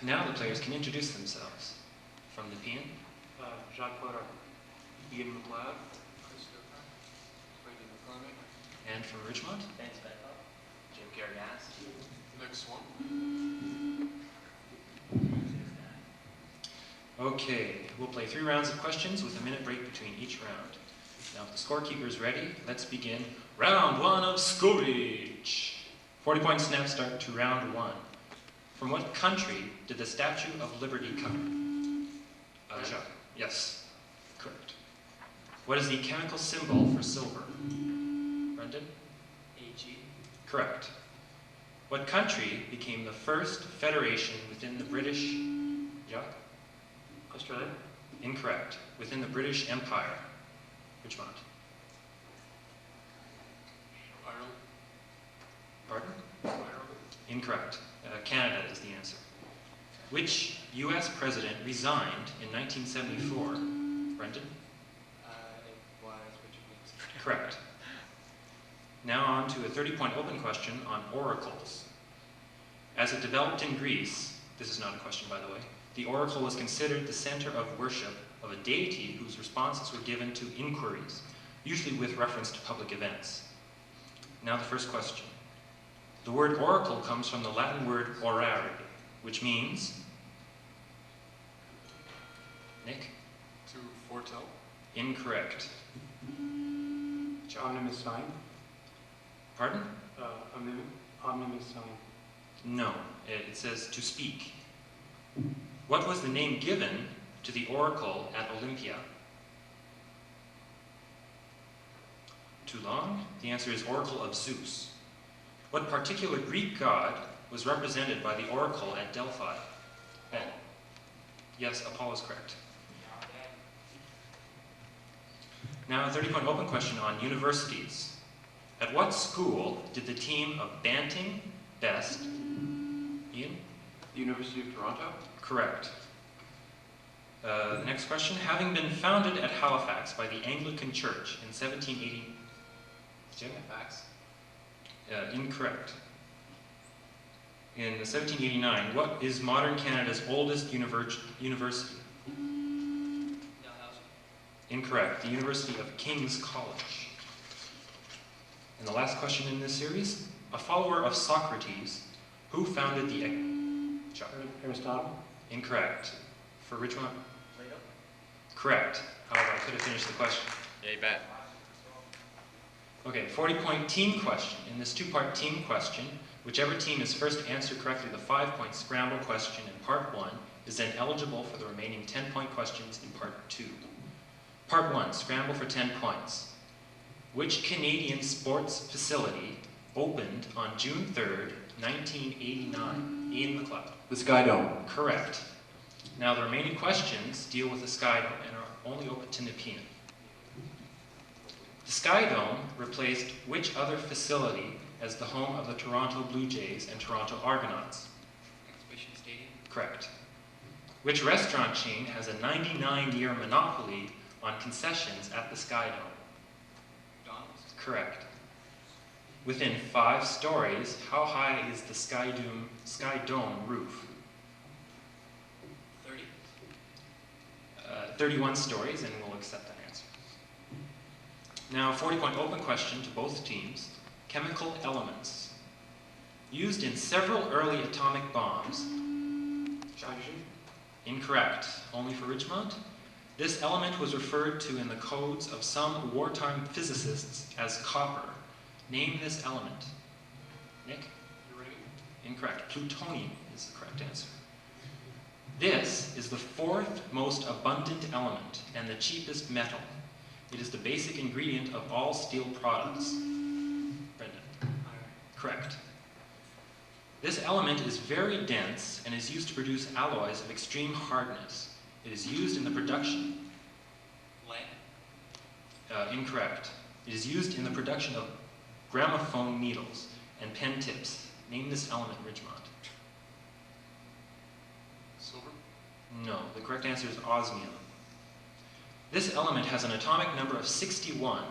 Now the players can introduce themselves. From Nepean. Jacques Potter. Ian McLeod. And from Ridgemont. Thanks, Bethel. Jim Gargas. Next one. Okay, we'll play 3 rounds of questions with a minute break between each round. Now if the scorekeeper's ready, let's begin round 1 of Scourge. 40 points now start to round 1. From what country did the Statue of Liberty come? Jacques. Yes, correct. What is the chemical symbol for silver? Brendan? AG. Correct. What country became the first federation within the British... Jacques? Australia. Incorrect. Within the British Empire. Ridgemont. Ireland. Pardon? Ireland. Incorrect. Canada is the answer. Which U.S. president resigned in 1974? Brendan? It was Richard Nixon. Correct. Now on to a 30-point open question on oracles. As it developed in Greece, this is not a question by the way, the oracle was considered the center of worship of a deity whose responses were given to inquiries, usually with reference to public events. Now the first question. The word oracle comes from the Latin word orare, which means... Nick? To foretell. Incorrect. Omnibus sign. Pardon? Omnibus sign. No, it says to speak. What was the name given to the oracle at Olympia? Too long? The answer is Oracle of Zeus. What particular Greek god was represented by the oracle at Delphi? Ben? Yes, Apollo is correct. Now a 30-point open question on universities. At what school did the team of Banting, Best, Ian? The University of Toronto. Correct. The next question. Having been founded at Halifax by the Anglican Church in 1780... Jim? Halifax. Incorrect. In 1789, what is modern Canada's oldest university? Dalhousie. Incorrect. The University of King's College. And the last question in this series. A follower of Socrates, who founded the... Aristotle. Incorrect. For Ridgemont? Plato. Correct. However, I could have finished the question. Yeah, you bet. Okay, 40-point team question. In this 2-part team question, whichever team is first to answer correctly the 5-point scramble question in part 1 is then eligible for the remaining 10-point questions in part 2. Part 1, scramble for 10 points. Which Canadian sports facility opened on June 3rd, 1989? Ian McLeod. The Sky Dome. Correct. Now the remaining questions deal with the Sky Dome and are only open to Nepean. The Sky Dome replaced which other facility as the home of the Toronto Blue Jays and Toronto Argonauts? Exhibition Stadium. Correct. Which restaurant chain has a 99-year monopoly on concessions at the Sky Dome? McDonald's. Correct. Within 5 stories, how high is the Sky Dome roof? 30. 31 stories, and we'll accept that answer. Now, 40-point open question to both teams. Chemical elements. Used in several early atomic bombs. Hydrogen. Incorrect. Only for Ridgemont. This element was referred to in the codes of some wartime physicists as copper. Name this element. Nick? Uranium. Incorrect. Plutonium is the correct answer. This is the 4th most abundant element and the cheapest metal. It is the basic ingredient of all steel products. Brendan? Iron. Correct. This element is very dense and is used to produce alloys of extreme hardness. It is used in the production. Lead. Incorrect. It is used in the production of gramophone needles and pen tips. Name this element, Ridgemont. Silver. No, the correct answer is osmium. This element has an atomic number of 61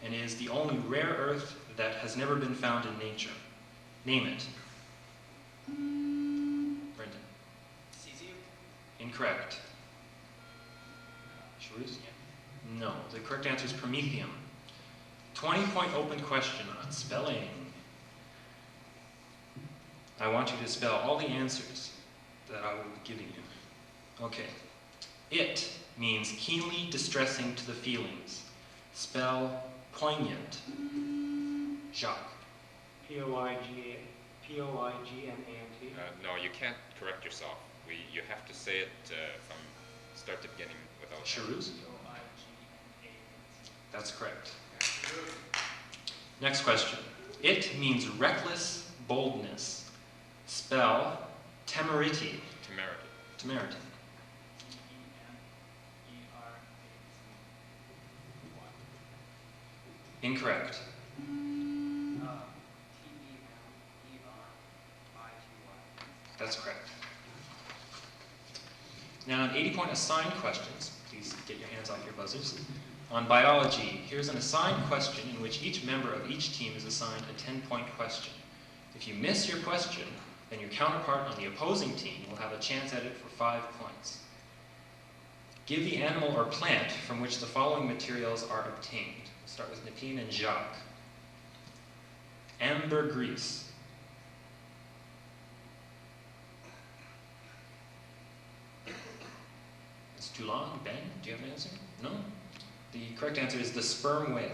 and is the only rare earth that has never been found in nature. Name it. Brendan. Cesium. Incorrect. Charus? No. The correct answer is Promethium. 20-point open question on spelling. I want you to spell all the answers that I will be giving you. Okay. It means keenly distressing to the feelings. Spell poignant. Jacques. Poignant. No, you can't correct yourself. You have to say it from start to beginning without. Charus? That's correct. Next question. It means reckless boldness. Spell temerity. Temerity. Temerity. Incorrect. That's correct. Now, on 80-point assigned questions, please get your hands off your buzzers. On biology, here's an assigned question in which each member of each team is assigned a 10-point question. If you miss your question, then your counterpart on the opposing team will have a chance at it for 5 points. Give the animal or plant from which the following materials are obtained. We'll start with Nepean and Jacques. Ambergris. It's too long. Ben, do you have an answer? No? The correct answer is the sperm whale.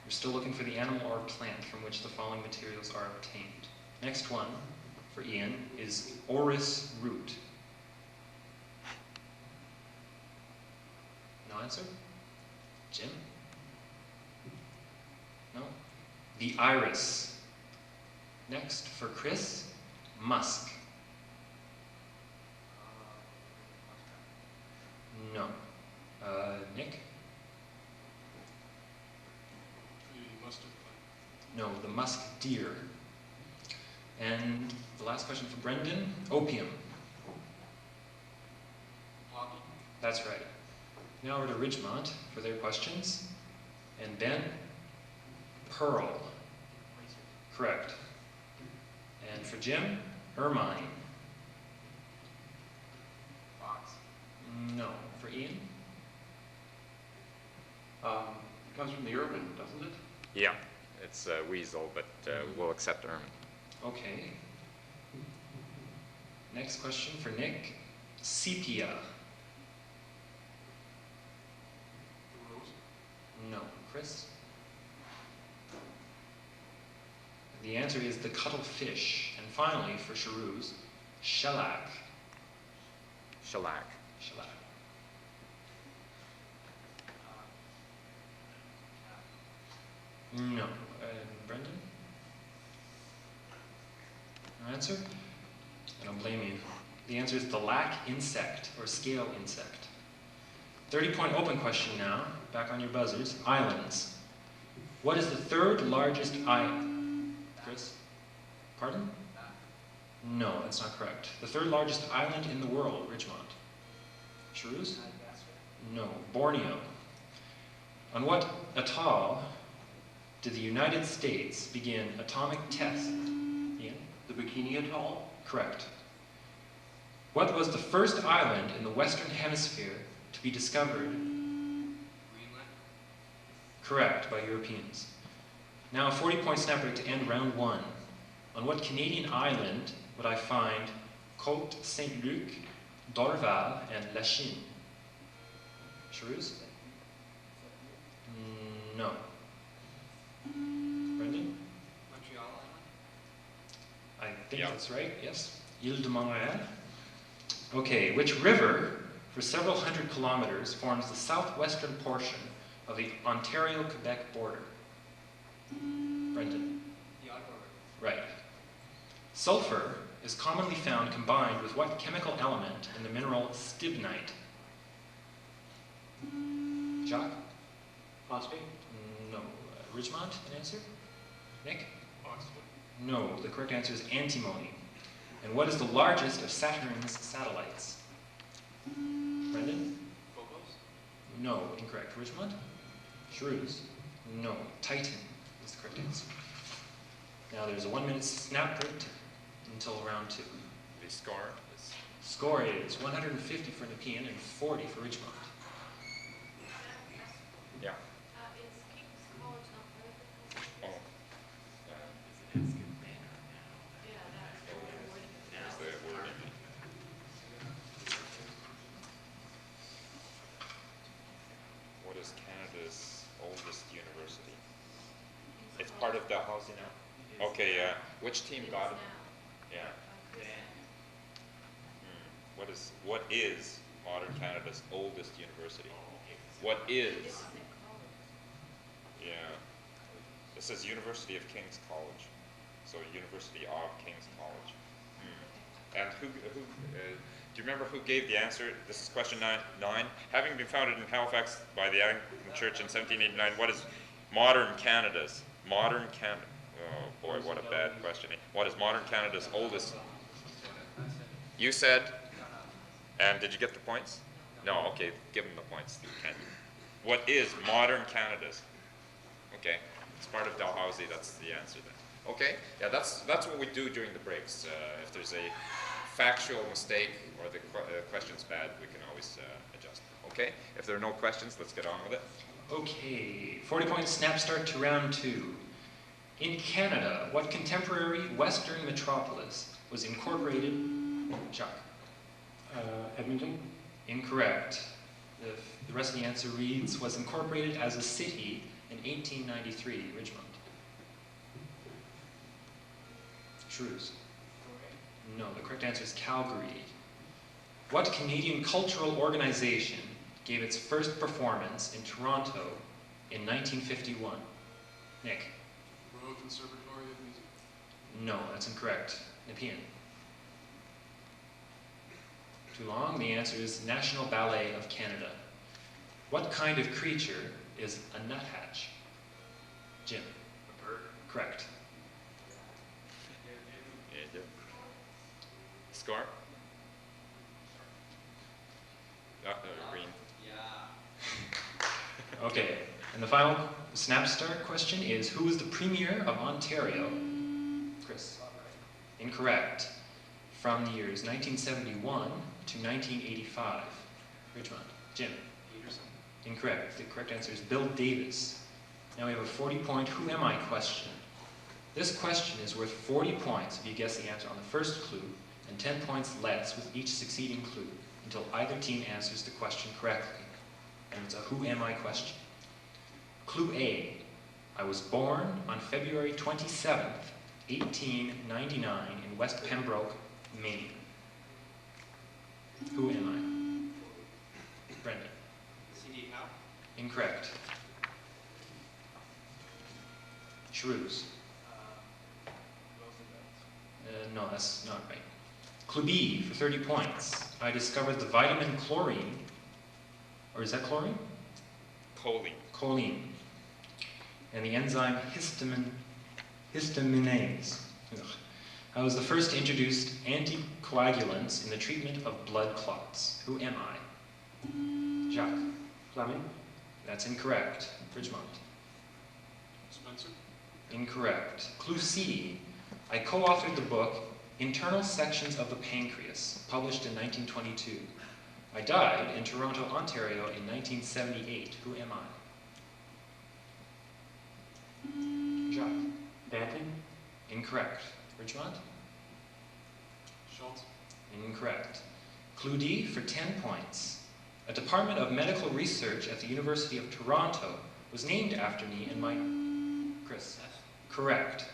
We're still looking for the animal or plant from which the following materials are obtained. Next one, for Ian, is orris root. No answer? Jim? No? The iris. Next, for Chris, musk. No. Nick? The mustard plant. No, the musk deer. And the last question for Brendan, opium. Poppy. That's right. Now over to Ridgemont for their questions. And Ben, pearl. Correct. And for Jim, ermine. Fox. No. For Ian? It comes from the urban, doesn't it? Yeah, it's weasel, but we'll accept ermine. Okay. Next question for Nick, sepia. The rose. No. Chris? The answer is the cuttlefish. And finally, for Charus, shellac. Shellac. Shellac. No. Brendan? No answer? I don't blame you. The answer is the lac insect, or scale insect. 30-point open question now. Back on your buzzers. Islands. What is the third largest island? Chris? Pardon? No, that's not correct. The third largest island in the world, Ridgemont. Charus? No. Borneo. On what atoll did the United States begin atomic tests? Ian? The Bikini Atoll. Correct. What was the first island in the Western Hemisphere to be discovered? Greenland. Correct, by Europeans. Now a 40-point snap break to end round 1. On what Canadian island would I find Côte Saint-Luc, Dorval, and Lachine? Charus? No. Brendan? Montreal Island. I think Yeah. that's right, yes. Ile de Montréal. Okay, which river, for several hundred kilometers, forms the southwestern portion of the Ontario-Quebec border? Brendan? The Ottawa River. Right. Sulfur is commonly found combined with what chemical element in the mineral stibnite? Jacques? Phosphate. No. Ridgemont, an answer? Nick? Oxford. No. The correct answer is antimony. And what is the largest of Saturn's satellites? Brendan? Phobos. No. Incorrect. Ridgemont? Charus? No. Titan is the correct answer. Now there's a 1-minute snap break until round 2. The score is Score is 150 for Nepean and 40 for Ridgemont. Yeah. It's King's College, not private. Oh. Yeah, that's the word. Here's the wording. What is Canada's oldest university? It's part of Dalhousie now? Okay, which team got it? Yeah. What is modern Canada's oldest university? What is? Yeah. This says University of King's College. So University of King's College. And who do you remember who gave the answer? This is question 9. Having been founded in Halifax by the Anglican Church in 1789, what is modern Canada's? Modern Canada. Oh boy, what a bad question. What is modern Canada's oldest? You said. And did you get the points? No, okay, give them the points. What is modern Canada's? Okay, it's part of Dalhousie, that's the answer then. Okay, yeah, that's what we do during the breaks. If there's a factual mistake or the question's bad, we can always adjust. Okay, if there are no questions, let's get on with it. Okay, 40 points, snap start to round 2. In Canada, what contemporary Western metropolis was incorporated? Chuck. Edmonton? Incorrect. The rest of the answer reads, was incorporated as a city in 1893, Ridgemont. Shrews. No, the correct answer is Calgary. What Canadian cultural organization gave its first performance in Toronto in 1951? Nick. Royal Conservatory of Music. No, that's incorrect. Nepean. Too long. The answer is National Ballet of Canada. What kind of creature is a nuthatch? Jim. A bird. Correct. Score? Green. Okay, and the final snap start question is, who was the Premier of Ontario? Chris. Incorrect. From the years 1971 to 1985. Ridgemont. Jim. Peterson. Incorrect. The correct answer is Bill Davis. Now we have a 40-point Who Am I question. This question is worth 40 points if you guess the answer on the first clue, and 10 points less with each succeeding clue until either team answers the question correctly. And it's a Who Am I question. Clue A. I was born on February 27th, 1899 in West Pembroke, Maine. Who am I? Brendan. C.D. Howe. Incorrect. Shrews. No, that's not right. Clue B for 30 points. I discovered the vitamin chlorine, or is that chlorine? Choline. Choline. And the enzyme histaminase. Ugh. I was the first to introduce anticoagulants in the treatment of blood clots. Who am I? Jacques. Fleming? That's incorrect. Ridgemont. Spencer. Incorrect. Clue C. I co-authored the book Internal Sections of the Pancreas, published in 1922. I died in Toronto, Ontario in 1978. Who am I? Jacques. Banting? Incorrect. Ridgemont? Schultz. Incorrect. Clue D for 10 points. A department of medical research at the University of Toronto was named after me and my... Chris? Correct.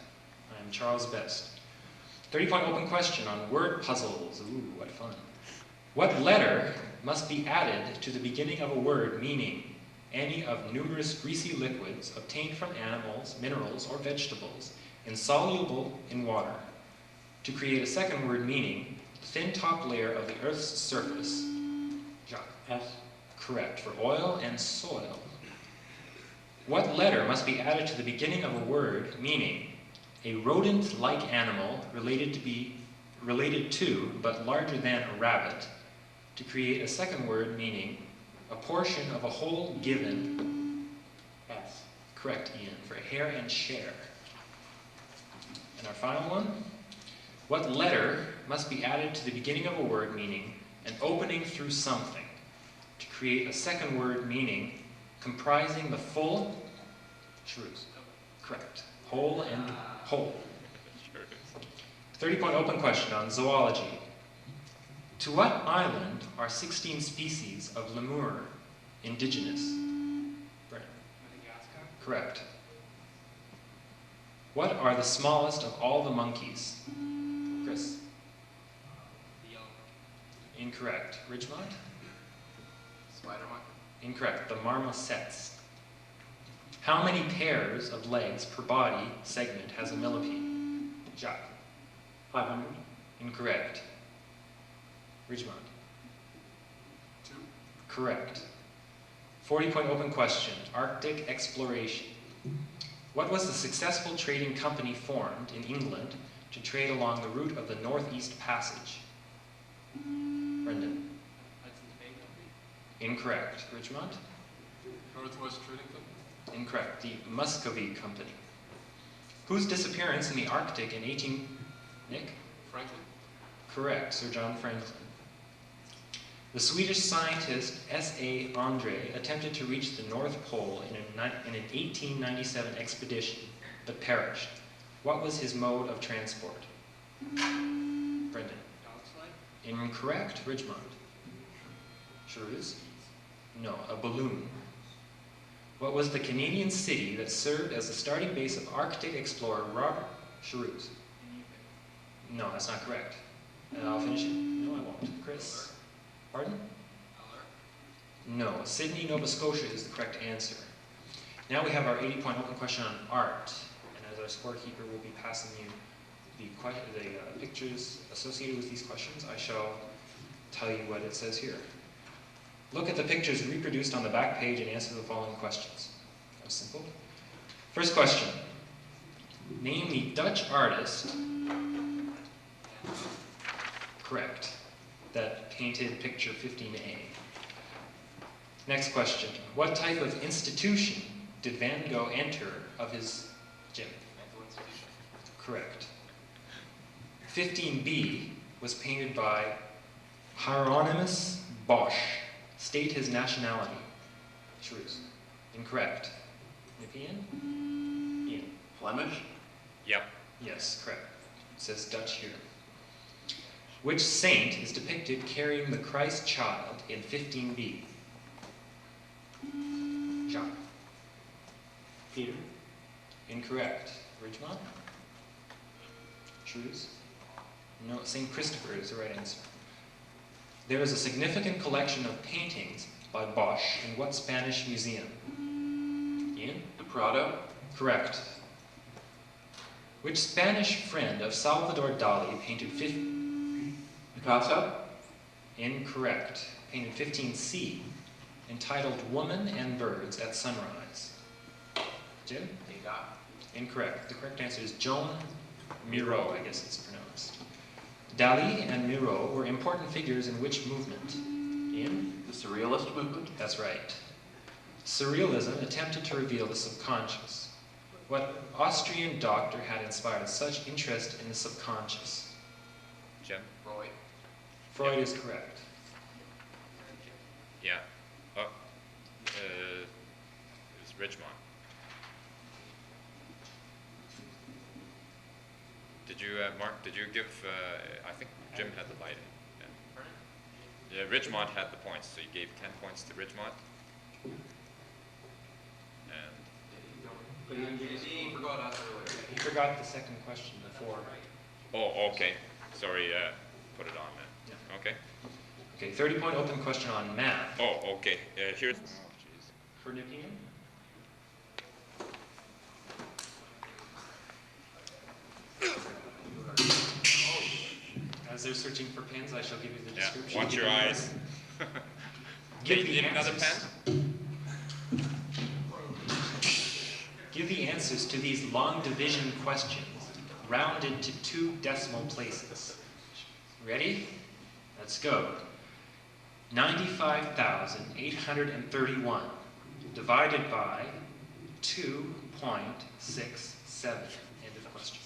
I am Charles Best. 30-point open question on word puzzles. Ooh, what fun. What letter must be added to the beginning of a word meaning any of numerous greasy liquids obtained from animals, minerals, or vegetables, insoluble in water, to create a second word meaning thin top layer of the Earth's surface? Jacques. S. Correct, for oil and soil. What letter must be added to the beginning of a word meaning a rodent-like animal related to, but larger than a rabbit, to create a second word meaning a portion of a whole given? S. Correct, Ian, for hair and share. And our final one. What letter must be added to the beginning of a word meaning an opening through something to create a second word meaning comprising the full shrews. Correct. Whole and whole. Sure is. 30-point open question on zoology. To what island are 16 species of lemur indigenous? Brennan. Madagascar. Correct. What are the smallest of all the monkeys? Chris. The yellow. Incorrect. Ridgemont? Spider monkey. Incorrect. The marmosets. How many pairs of legs per body segment has a millipede? Jacques. 500. Incorrect. Ridgemont. 2. Correct. 40-point open question. Arctic exploration. What was the successful trading company formed in England to trade along the route of the Northeast Passage? Brendan. Hudson's Bay Company. Incorrect. Ridgemont. Northwest Trading Company. Incorrect. The Muscovy Company. Whose disappearance in the Arctic in 18... Nick? Franklin. Correct. Sir John Franklin. The Swedish scientist S.A. Andre attempted to reach the North Pole in an 1897 expedition, but perished. What was his mode of transport? Brendan. Dog sled. Incorrect. Ridgemont. Shrews? No, a balloon. What was the Canadian city that served as the starting base of Arctic explorer Robert Shrews? No, that's not correct. I'll finish it. No, I won't. Chris? Pardon? No, Sydney, Nova Scotia is the correct answer. Now we have our 80-point open question on art. And as our scorekeeper will be passing you the pictures associated with these questions, I shall tell you what it says here. Look at the pictures reproduced on the back page and answer the following questions. That was simple. First question. Name the Dutch artist. Correct. That painted picture 15A. Next question. What type of institution did Van Gogh enter of his Jim? Mental institution. Correct. 15B was painted by Hieronymus Bosch. State his nationality. Shrews. Incorrect. Nepean? Ian. Flemish. Yep. Yes, correct. It says Dutch here. Which saint is depicted carrying the Christ child in 15B? Jacques. Peter. Incorrect. Ridgemont? Shrews? No, St. Christopher is the right answer. There is a significant collection of paintings by Bosch in what Spanish museum? Ian? The Prado. Correct. Which Spanish friend of Salvador Dali painted Picasso. Incorrect. Painted 15C, entitled Woman and Birds at Sunrise. Jim? Degas. Incorrect. The correct answer is Joan Miro, I guess it's pronounced. Dali and Miro were important figures in which movement? Ian? The Surrealist movement. That's right. Surrealism attempted to reveal the subconscious. What Austrian doctor had inspired such interest in the subconscious? Jim? Freud. Freud is correct. Yeah. It was Ridgemont. Did you, Mark, did you give, I think Jim had the light in. Yeah, Ridgemont had the points, so you gave 10 points to Ridgemont. And, He forgot us earlier. He forgot the second question before. oh, okay. Sorry, put it on then. Yeah. Okay. Okay, 30-point open question on math. Oh, okay. Here's, oh, jeez. For Nepean? As they're searching for pens, I shall give you the Yeah, description. watch your eyes. Give You the need another answers. pen? Give the answers to these long division questions, rounded to 2 decimal places. Ready? Let's go. 95,831 divided by 2.67. End of question.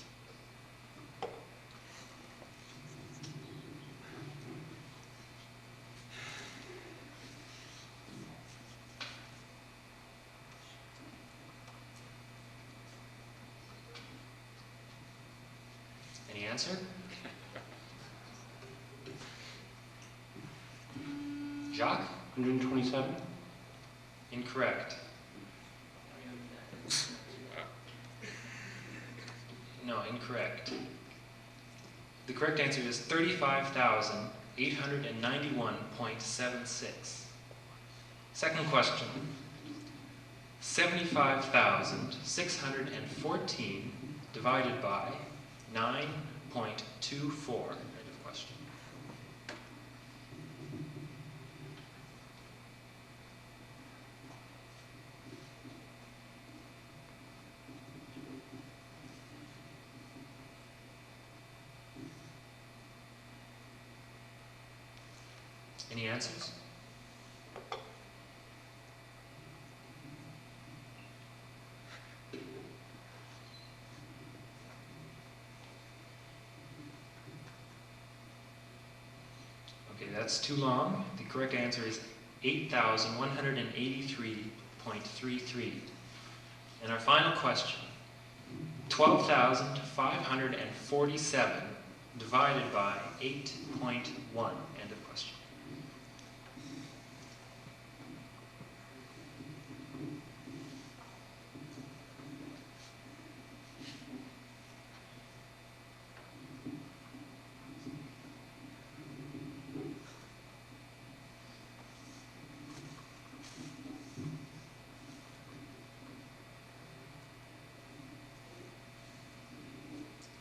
Any answer? Jacques? 127? Incorrect. No, incorrect. The correct answer is 35,891.76. Second question. 75,614 divided by 9.24. End of question. Any answers? Okay, that's too long. The correct answer is 8,183.33. And our final question, 12,547 divided by 8.1. End of question.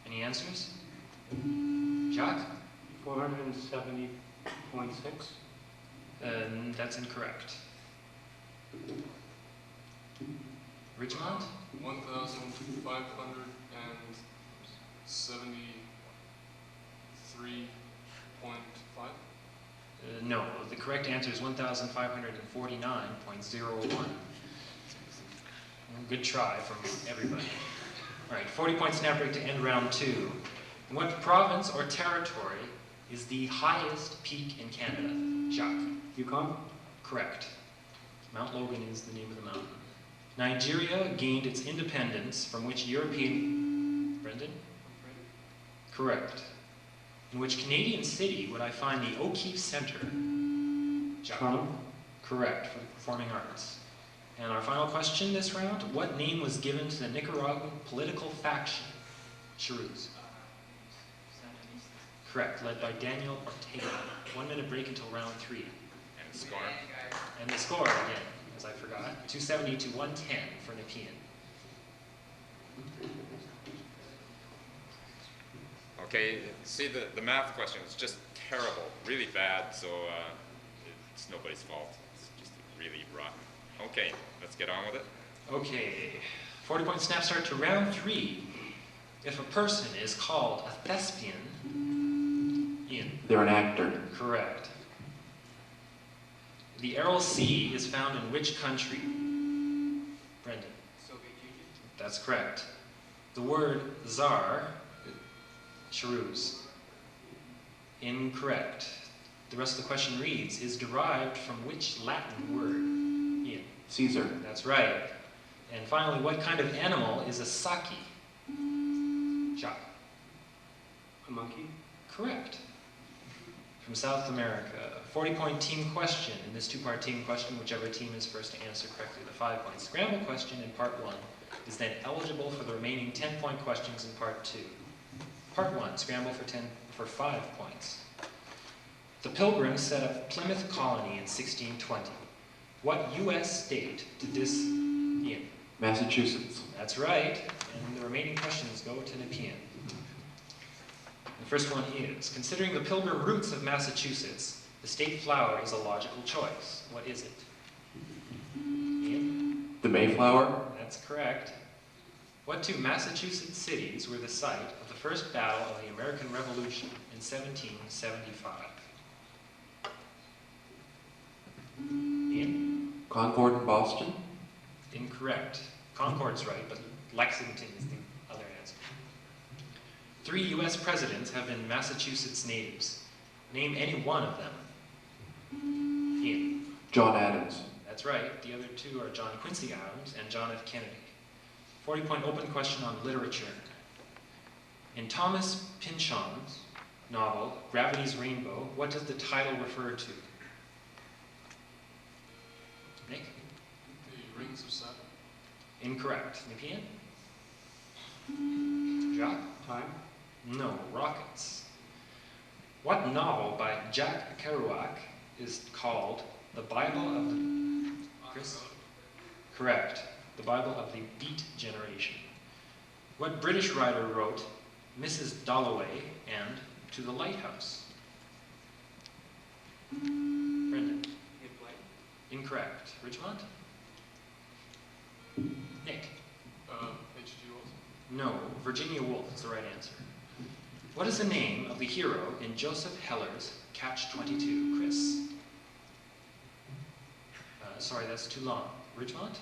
Any answers? Jacques? 470.6? That's incorrect. Ridgemont? 1,573.5. No, the correct answer is 1,549.01. Good try from everybody. All right, 40-point snap break to end round 2. In what province or territory is the highest peak in Canada? Jacques? Yukon? Correct. Mount Logan is the name of the mountain. Nigeria gained its independence from which European... Brendan? Correct. In which Canadian city would I find the O'Keefe Centre? Jacques? Toronto? Correct, for the performing arts. And our final question this round, what name was given to the Nicaraguan political faction? Charuz. Correct, led by Daniel Ortega. 1 minute break until round 3. And the score? And the score again, as I forgot, 270 to 110 for Nepean. Okay, see the math question is just terrible, really bad, so it's nobody's fault. It's just really rotten. Okay, let's get on with it. Okay, 40-point snap start to round 3. If a person is called a thespian, Ian. They're an actor. Correct. The Aral Sea is found in which country? Brendan. Soviet Union. That's correct. The word czar, Charuz. Incorrect. The rest of the question reads, is derived from which Latin word? Ian. Caesar. That's right. And finally, what kind of animal is a saki? Jacques. A monkey? Correct. From South America. 40-point team question. In this 2-part team question, whichever team is first to answer correctly the 5-point scramble question in part 1 is then eligible for the remaining 10-point questions in part 2. Part 1, scramble for 5 points. The Pilgrims set up Plymouth Colony in 1620. What U.S. state did this in? Massachusetts. That's right. And the remaining questions go to Nepean. The first one is, considering the Pilgrim roots of Massachusetts, the state flower is a logical choice. What is it? Ian? The Mayflower. That's correct. What two Massachusetts cities were the site of the first battle of the American Revolution in 1775? Ian? Concord and Boston. Incorrect. Concord's right, but Lexington is the other answer. 3 U.S. presidents have been Massachusetts natives. Name any one of them. Ian. John Adams. That's right. The other 2 are John Quincy Adams and John F. Kennedy. 40-point open question on literature. In Thomas Pynchon's novel, Gravity's Rainbow, what does the title refer to? Nick? The Rings of Saturn. Incorrect. Nepean? Jacques? Time? No, rockets. What novel by Jack Kerouac is called The Bible of the... Chris? Correct. The Bible of the Beat Generation. What British writer wrote Mrs. Dalloway and To the Lighthouse? Brendan? Incorrect. Ridgemont? Nick? H.G. Wells. No, Virginia Woolf is the right answer. What is the name of the hero in Joseph Heller's Catch-22, Chris? Sorry, that's too long. Ridgemont?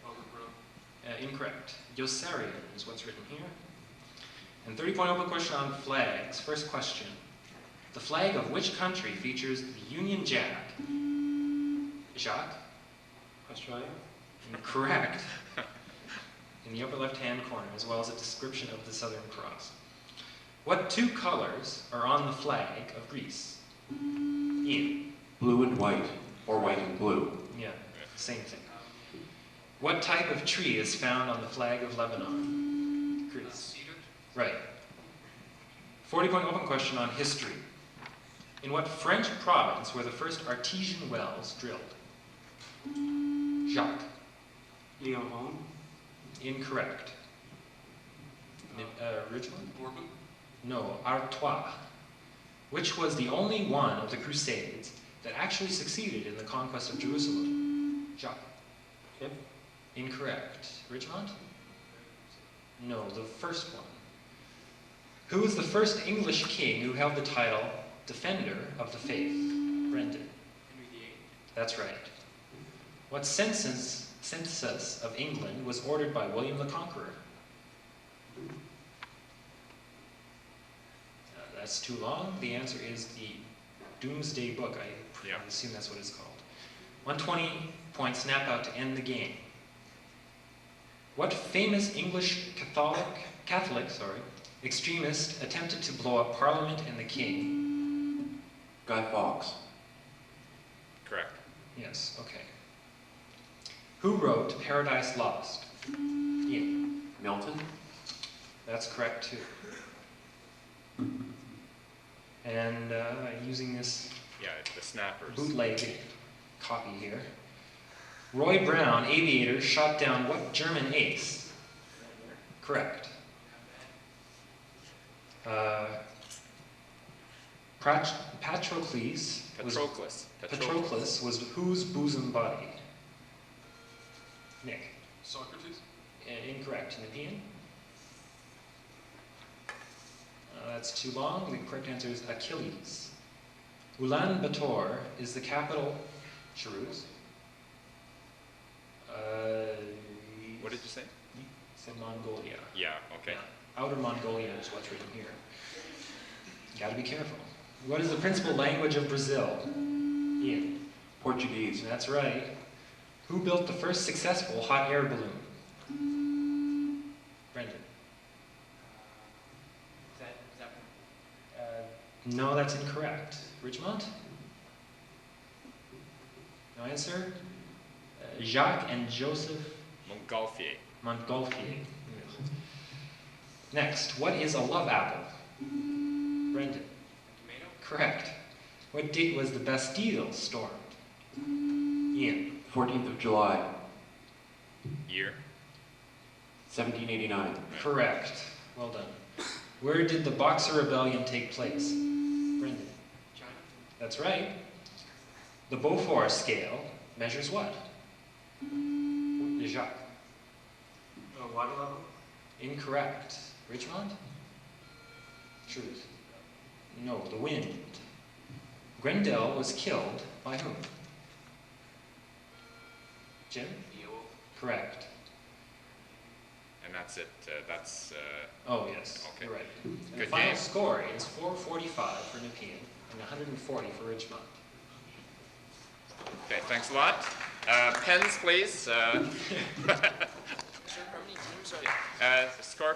Albert Brown. Incorrect. Yossarian is what's written here. And 30-point open question on flags. First question. The flag of which country features the Union Jack? Jacques? Australia? Correct. In the upper left-hand corner, as well as a description of the Southern Cross. What two colors are on the flag of Greece? Ian? Blue and white, or white and blue. Yeah, same thing. What type of tree is found on the flag of Lebanon? Chris? Cedar. Right. 40-point open question on history. In what French province were the first artesian wells drilled? Jacques? Lyon. Incorrect. Ridgemont? Bourbon. No, Artois. Which was the only one of the Crusades that actually succeeded in the conquest of Jerusalem? Jacques? Fifth? Incorrect. Ridgemont? No, the first one. Who was the first English king who held the title Defender of the Faith? Brendan? Henry VIII. That's right. What census of England was ordered by William the Conqueror? That's too long. The answer is the Doomsday Book. I assume that's what it's called. 120-point snap out to end the game. What famous English Catholic extremist attempted to blow up Parliament and the King? Guy Fawkes. Correct. Yes, okay. Who wrote Paradise Lost? Ian. Milton. That's correct too. And using this Yeah, it's the snappers. bootleg copy here. Roy Brown, aviator, shot down what German ace? Correct. Patroclus was whose bosom body? Nick. Socrates. Incorrect. Nepean? That's too long. The correct answer is Achilles. Ulaanbaatar is the capital. Shrews. What did you say? Said Mongolia. Yeah, okay. Outer Mongolia is what's written here. You gotta be careful. What is the principal language of Brazil? Ian. Portuguese. That's right. Who built the first successful hot air balloon? Brendan. No, that's incorrect. Ridgemont? No answer? Jacques and Joseph Montgolfier. Montgolfier. Next, what is a love apple? Brendan. Tomato. Correct. What date was the Bastille stormed? Ian. 14th of July, Year. 1789. Correct. Well done. Where did the Boxer Rebellion take place? Brendan. China. That's right. The Beaufort scale measures what? Jacques. Water level. Incorrect. Ridgemont? Truth. No, the wind. Grendel was killed by whom? Jim? Beowulf. Correct. And that's it. Oh, yes. Okay. You're right. And the Good final game. score is 445 for Nepean and 140 for Ridgemont. Okay, thanks a lot. Pens, please. Sir, how many teams are there? Score